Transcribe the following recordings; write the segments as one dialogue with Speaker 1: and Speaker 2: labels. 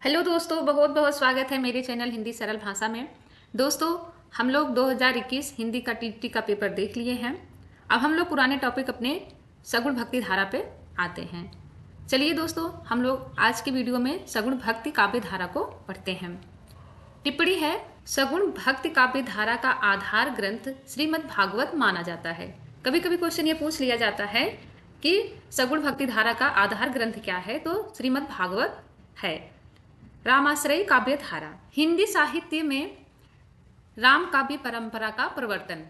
Speaker 1: Hello दोस्तों, बहुत बहुत स्वागत है मेरे चैनल हिंदी सरल भाषा में। दोस्तों, हम लोग 2021 हिंदी का टीटी का पेपर देख लिए हैं। अब हम लोग पुराने टॉपिक अपने सगुण भक्ति धारा पे आते हैं। चलिए दोस्तों, हम लोग आज की वीडियो में सगुण भक्ति काव्य धारा को पढ़ते हैं। टिप्पणी है, सगुण भक्ति काव्य धारा का आधार ग्रंथ श्रीमद् भागवत माना जाता है। कभी कभी क्वेश्चन ये पूछ लिया जाता है कि सगुण भक्ति धारा का आधार ग्रंथ क्या है, तो श्रीमद् भागवत है। रामाश्रयी काव्य धारा, हिंदी साहित्य में राम काव्य परंपरा का प्रवर्तन।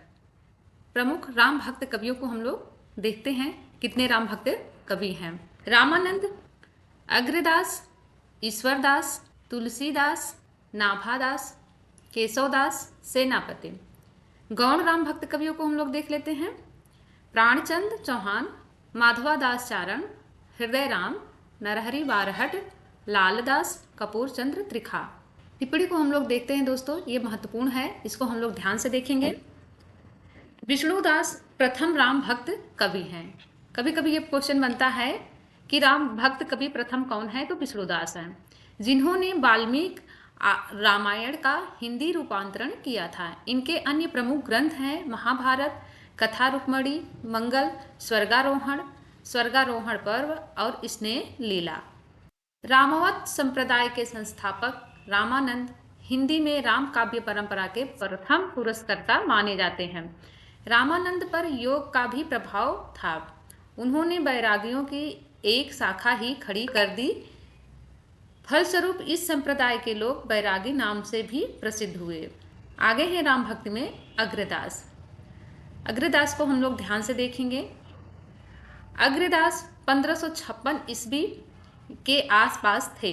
Speaker 1: प्रमुख राम भक्त कवियों को हम लोग देखते हैं। कितने राम भक्त कवि हैं? रामानंद, अग्रदास, ईश्वरदास, तुलसीदास, नाभादास, केशवदास, सेनापति। गौण राम भक्त कवियों को हम लोग देख लेते हैं। प्राणचंद चौहान, माधवादास चारण, हृदय राम, नरहरि बारहट, लालदास, कपूर चंद्र त्रिखा। टिप्पणी को हम लोग देखते हैं दोस्तों, ये महत्वपूर्ण है, इसको हम लोग ध्यान से देखेंगे। विष्णुदास प्रथम राम भक्त कवि हैं। कभी कभी ये क्वेश्चन बनता है कि राम भक्त कवि प्रथम कौन है, तो विष्णुदास हैं, जिन्होंने वाल्मीकि रामायण का हिंदी रूपांतरण किया था। इनके अन्य प्रमुख ग्रंथ हैं महाभारत, कथा रुक्मणी, मंगल, स्वर्गारोहण पर्व और स्नेह लीला। रामवत संप्रदाय के संस्थापक रामानंद हिंदी में राम काव्य परंपरा के प्रथम पुरस्कर्ता माने जाते हैं। रामानंद पर योग का भी प्रभाव था। उन्होंने वैरागियों की एक शाखा ही खड़ी कर दी। फलस्वरूप इस संप्रदाय के लोग वैरागी नाम से भी प्रसिद्ध हुए। आगे है राम भक्ति में अग्रदास। अग्रदास को हम लोग ध्यान से देखेंगे। अग्रदास 1556 ईस्वी के आसपास थे।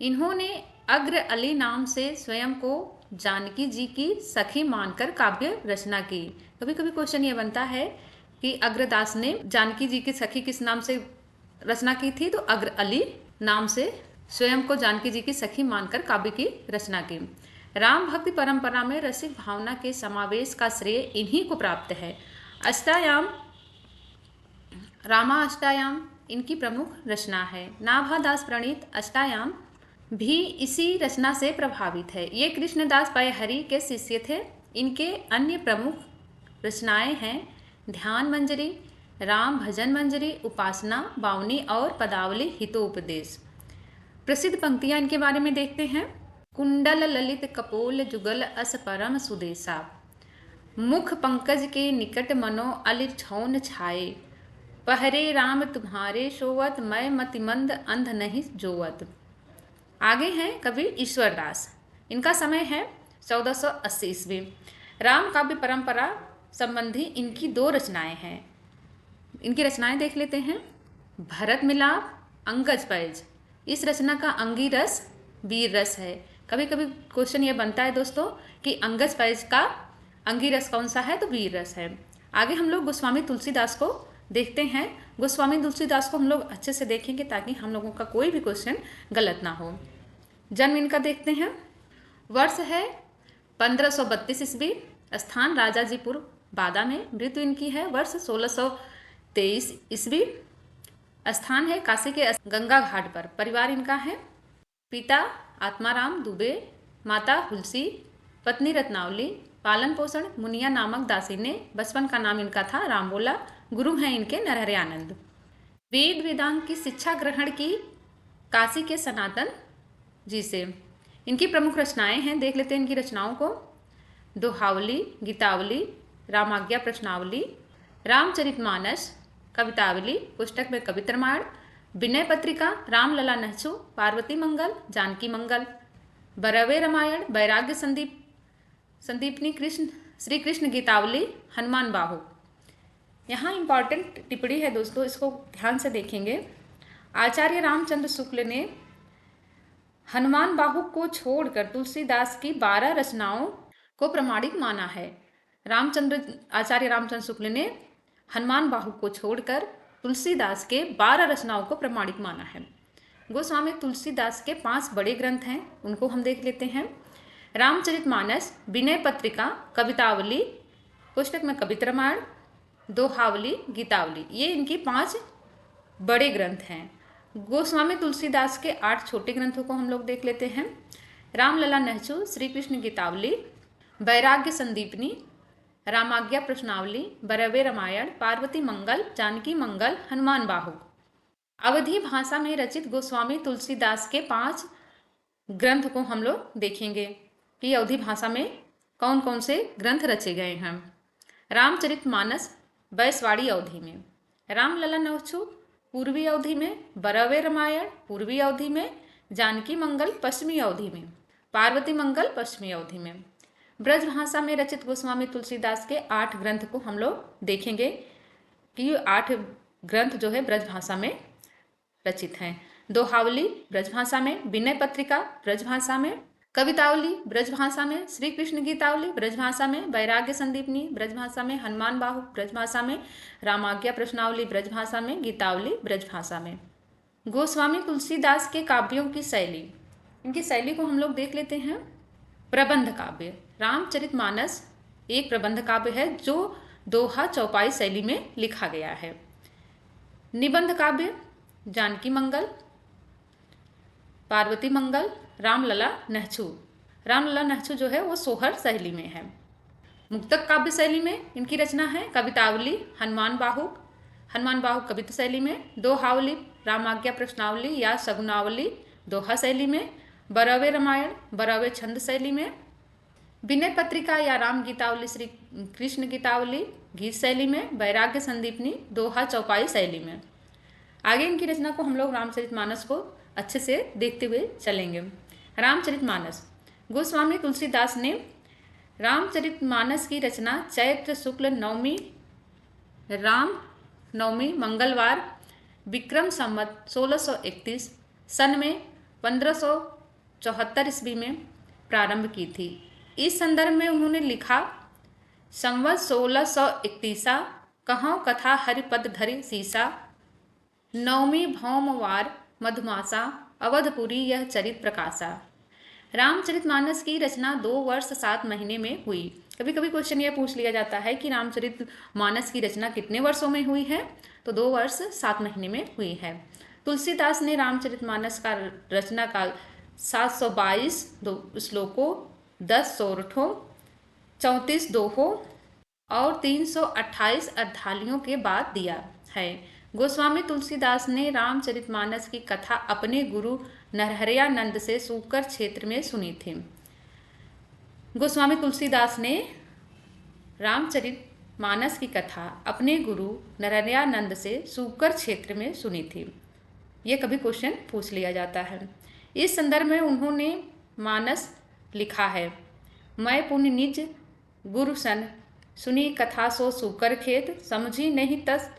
Speaker 1: इन्होंने अग्र अली नाम से स्वयं को जानकी जी की सखी मानकर काव्य रचना की। कभी कभी क्वेश्चन ये बनता है कि अग्रदास ने जानकी जी की सखी किस नाम से रचना की थी, तो अग्र अली नाम से स्वयं को जानकी जी की सखी मानकर काव्य की रचना की। राम भक्ति परंपरा में रसिक भावना के समावेश का श्रेय इन्हीं को प्राप्त है। अष्टायाम, रामा अष्टायाम इनकी प्रमुख रचना है। नाभादास प्रणीत अष्टायाम भी इसी रचना से प्रभावित है। ये कृष्णदास पयहरी के शिष्य थे। इनके अन्य प्रमुख रचनाएं हैं ध्यान मंजरी, राम भजन मंजरी, उपासना, बावनी और पदावली हितोपदेश। प्रसिद्ध पंक्तियां इनके बारे में देखते हैं। कुंडल ललित कपोल जुगल अस परम सुदेशा, मुख पंकज के निकट मनो अलिर छौन छाए, पहरे राम तुम्हारे शोवत, मैं मतिमंद अंध नहीं जोवत। आगे हैं कवि ईश्वरदास। इनका समय है 1480 ईस्वी। राम काव्य परंपरा संबंधी इनकी दो रचनाएं हैं। इनकी रचनाएं देख लेते हैं। भरत मिलाप, अंगज पैज। इस रचना का अंगी रस वीर रस है। कभी कभी क्वेश्चन ये बनता है दोस्तों कि अंगज पैज का अंगी रस कौन सा है, तो वीर रस है। आगे हम लोग गोस्वामी तुलसीदास को देखते हैं। गोस्वामी तुलसीदास को हम लोग अच्छे से देखेंगे ताकि हम लोगों का कोई भी क्वेश्चन गलत ना हो। जन्म इनका देखते हैं। वर्ष है 1532 ईस्वी। स्थान राजाजीपुर बादा में। मृत्यु इनकी है वर्ष 1623 ईस्वी। स्थान है काशी के गंगा घाट पर। परिवार इनका है पिता आत्माराम दुबे, माता हुलसी, पत्नी रत्नावली। पालन पोषण मुनिया नामक दासी ने। बचपन का नाम इनका था रामबोला। गुरु हैं इनके नरहरि आनंद। वेद वेदांत की शिक्षा ग्रहण की काशी के सनातन जी से। इनकी प्रमुख रचनाएं हैं, देख लेते हैं इनकी रचनाओं को। दोहावली, गीतावली, रामाज्ञा प्रश्नावली, रामचरितमानस, कवितावली, पुस्तक में कवित रामायण, विनय पत्रिका, रामलला नहसु, पार्वती मंगल, जानकी मंगल, बरवे रामायण, वैराग्य संदीपनी, श्री कृष्ण गीतावली, हनुमान बाहु। यहाँ इंपॉर्टेंट टिप्पणी है दोस्तों, इसको ध्यान से देखेंगे। आचार्य रामचंद्र शुक्ल ने हनुमान बाहु को छोड़कर तुलसीदास की 12 रचनाओं को प्रमाणिक माना है। आचार्य रामचंद्र शुक्ल ने हनुमान बाहु को छोड़कर तुलसीदास के 12 रचनाओं को प्रमाणिक माना है। गोस्वामी तुलसीदास के 5 बड़े ग्रंथ हैं, उनको हम देख लेते हैं। रामचरितमानस, विनय पत्रिका, कवितावली, पुस्तक में कवित रामायण, दोहावली, गीतावली, ये इनकी 5 बड़े ग्रंथ हैं। गोस्वामी तुलसीदास के 8 छोटे ग्रंथों को हम लोग देख लेते हैं। रामलला नहचू, श्री कृष्ण गीतावली, वैराग्य संदीपनी, रामाज्ञा प्रश्नावली, बरवे रामायण, पार्वती मंगल, जानकी मंगल, हनुमान बाहु। अवधी भाषा में रचित गोस्वामी तुलसीदास के 5 ग्रंथ को हम लोग देखेंगे कि अवधी भाषा में कौन कौन से ग्रंथ रचे गए हैं। रामचरितमानस बैसवाड़ी अवधि में, रामलला नहचू पूर्वी अवधि में, बरवे रामायण पूर्वी अवधि में, जानकी मंगल पश्चिमी अवधि में, पार्वती मंगल पश्चिमी अवधि में। ब्रज भाषा में रचित गोस्वामी तुलसीदास के 8 ग्रंथ को हम लोग देखेंगे कि 8 ग्रंथ जो है ब्रज भाषा में रचित हैं। दोहावली ब्रज भाषा में, विनय पत्रिका ब्रज भाषा में, कवितावली ब्रज भाषा में, श्री कृष्ण गीतावली ब्रज भाषा में, वैराग्य संदीपनी ब्रज भाषा में, हनुमान बाहु ब्रज भाषा में, रामाज्ञा प्रश्नावली ब्रज भाषा में, गीतावली ब्रज भाषा में। गोस्वामी तुलसीदास के काव्यों की शैली, इनकी शैली को हम लोग देख लेते हैं। प्रबंध काव्य, रामचरितमानस एक प्रबंध काव्य है जो दोहा चौपाई शैली में लिखा गया है। निबंध काव्य, जानकी मंगल, पार्वती मंगल, रामलला नहचू। रामलला नहचू जो है वो सोहर शैली में है। मुक्तक काव्य शैली में इनकी रचना है। कवितावली हनुमान बाहु कविता शैली में, दोहावली रामाज्ञा प्रश्नावली या सगुनावली दोहा शैली में, बरवे रामायण बरवे छंद शैली में, विनय पत्रिका या राम गीतावली श्री कृष्ण गीतावली गीत शैली में, वैराग्य संदीपनी दोहा चौपाई शैली में। आगे इनकी रचना को हम लोग रामचरितमानस को अच्छे से देखते हुए चलेंगे। रामचरितमानस, गोस्वामी तुलसीदास ने रामचरितमानस की रचना चैत्र शुक्ल नवमी राम नवमी मंगलवार विक्रम संवत 1631 सन में 1574 ईस्वी में प्रारंभ की थी। इस संदर्भ में उन्होंने लिखा, संवत 1631 कहाँ कथा हरिपद धरि सीसा, नवमी भौमवार मधुमासा अवधपुरी यह चरित प्रकाशा। रामचरितमानस की रचना 2 वर्ष 7 महीने में हुई। कभी कभी क्वेश्चन यह पूछ लिया जाता है कि रामचरितमानस की रचना कितने वर्षों में हुई है, तो 2 वर्ष 7 महीने में हुई है। तुलसीदास ने रामचरितमानस का रचना काल 722 श्लोकों, 10 सोरठों, 34 दोहों और 328 अर्धालियों के बाद दिया है। गोस्वामी तुलसीदास ने रामचरितमानस की कथा अपने गुरु नरहरयानंद से सूकर क्षेत्र में सुनी थी। गोस्वामी तुलसीदास ने रामचरितमानस की कथा अपने गुरु नरहरयानंद से सूकर क्षेत्र में सुनी थी। ये कभी क्वेश्चन पूछ लिया जाता है। इस संदर्भ में उन्होंने मानस लिखा है, मैं पुण्य निज गुरु सन सुनी कथा सो सूकर खेत, समझी नहीं तस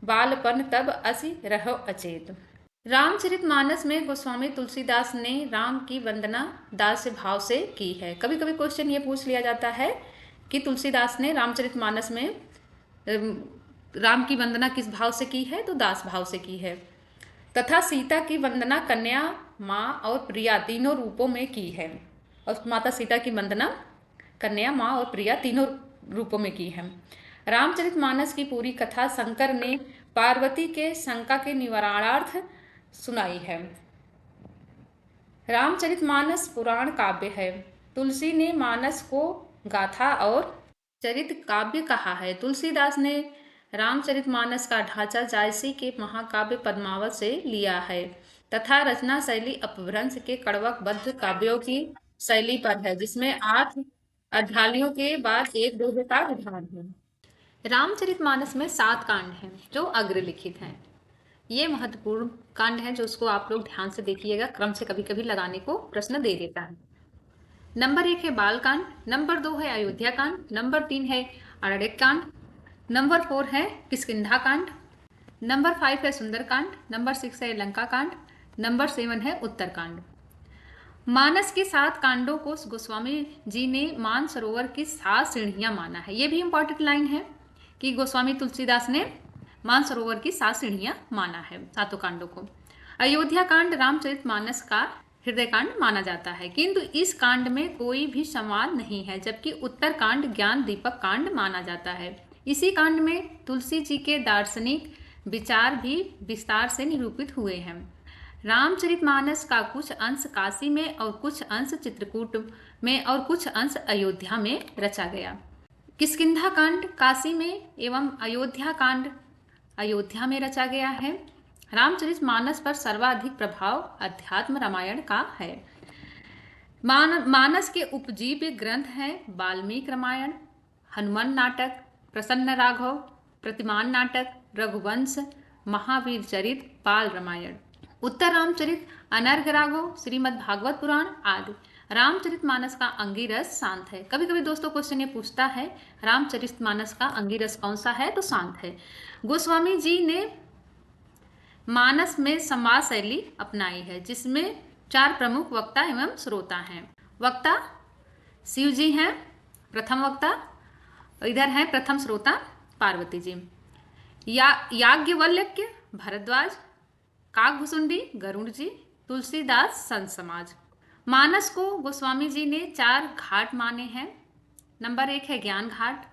Speaker 1: बालपन तब असी रहो अचेत। रामचरितमानस में गोस्वामी तुलसीदास ने राम की वंदना दास्य भाव से की है। कभी कभी क्वेश्चन ये पूछ लिया जाता है कि तुलसीदास ने रामचरितमानस में राम की वंदना किस भाव से की है, तो दास भाव से की है। तथा सीता की वंदना कन्या, माँ और प्रिया तीनों रूपों में की है। और माता सीता की वंदना कन्या, माँ और प्रिया तीनों रूपों में की है। रामचरितमानस की पूरी कथा शंकर ने पार्वती के शंका के निवारणार्थ सुनाई है। रामचरितमानस पुराण काव्य है। तुलसी ने मानस को गाथा और चरित काव्य कहा है। तुलसीदास ने रामचरितमानस का ढांचा जायसी के महाकाव्य पद्मावत से लिया है तथा रचना शैली अपभ्रंश के कड़वकबद्ध काव्यों की शैली पर है, जिसमें 8 अर्धालियों के बाद एक दोहे का विधान है। रामचरितमानस में 7 कांड हैं जो अग्रलिखित हैं। ये महत्वपूर्ण कांड है जो उसको आप लोग ध्यान से देखिएगा, क्रम से कभी कभी लगाने को प्रश्न दे देता है। नंबर 1 है बालकांड, नंबर 2 है अयोध्या कांड, नंबर 3 है अरण्यक कांड, नंबर 4 है किष्किंधा कांड, नंबर 5 है सुंदरकांड, नंबर 6 है लंका कांड, नंबर 7 है उत्तरकांड। मानस के 7 कांडों को गोस्वामी जी ने मानसरोवर की 7 सीढ़ियां माना है। ये भी इंपॉर्टेंट लाइन है कि गोस्वामी तुलसीदास ने मानसरोवर की 7 सीढ़ियां माना है 7 कांडों को। अयोध्या कांड रामचरितमानस का हृदय कांड माना जाता है, किंतु इस कांड में कोई भी संवाद नहीं है, जबकि उत्तरकांड ज्ञान दीपक कांड माना जाता है। इसी कांड में तुलसी जी के दार्शनिक विचार भी विस्तार से निरूपित हुए हैं। रामचरितमानस का कुछ अंश काशी में और कुछ अंश चित्रकूट में और कुछ अंश अयोध्या में रचा गया। किष्किंधा कांड काशी में एवं अयोध्या कांड अयोध्या में रचा गया है। रामचरितमानस पर सर्वाधिक प्रभाव अध्यात्म रामायण का है। मानस के उपजीव्य ग्रंथ हैं वाल्मीकि रामायण, हनुमान नाटक, प्रसन्न राघव, प्रतिमान नाटक, रघुवंश, महावीर चरित, बाल रामायण, उत्तर रामचरित, अनर्घ राघव, श्रीमद् भागवत पुराण आदि। रामचरितमानस का अंगिरस शांत है। कभी कभी दोस्तों क्वेश्चन ये पूछता है रामचरितमानस का अंगिरस कौन सा है, तो शांत है। गोस्वामी जी ने मानस में संवाद शैली अपनाई है जिसमें 4 प्रमुख वक्ता एवं श्रोता हैं। वक्ता शिव जी हैं प्रथम वक्ता, इधर हैं प्रथम श्रोता पार्वती जी। याज्ञवल्क्य भरद्वाज, काकभुसुंडी गरुड़ जी, तुलसीदास संत समाज। मानस को गोस्वामी जी ने 4 घाट माने हैं। नंबर 1 है ज्ञान घाट,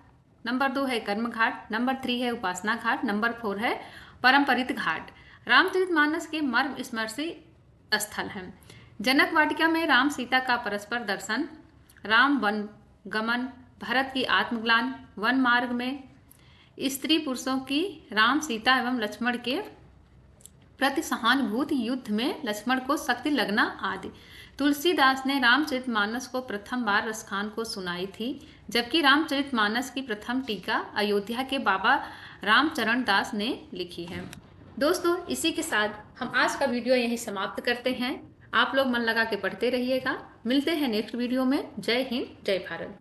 Speaker 1: नंबर 2 है कर्म घाट, नंबर 3 है उपासना घाट, नंबर 4 है परमपरित घाट। रामचरितमानस के मर्म स्मर्शी स्थल हैं। जनक वाटिका में राम सीता का परस्पर दर्शन, राम वन गमन, भरत की आत्मग्लान, वन मार्ग में स्त्री पुरुषों की राम सीता एवं लक्ष्मण के प्रति सहानुभूति, युद्ध में लक्ष्मण को शक्ति लगना आदि। तुलसीदास ने रामचरितमानस को प्रथम बार रसखान को सुनाई थी, जबकि रामचरितमानस की प्रथम टीका अयोध्या के बाबा रामचरण दास ने लिखी है। दोस्तों इसी के साथ हम आज का वीडियो यहीं समाप्त करते हैं। आप लोग मन लगा के पढ़ते रहिएगा। मिलते हैं नेक्स्ट वीडियो में। जय हिंद, जय भारत।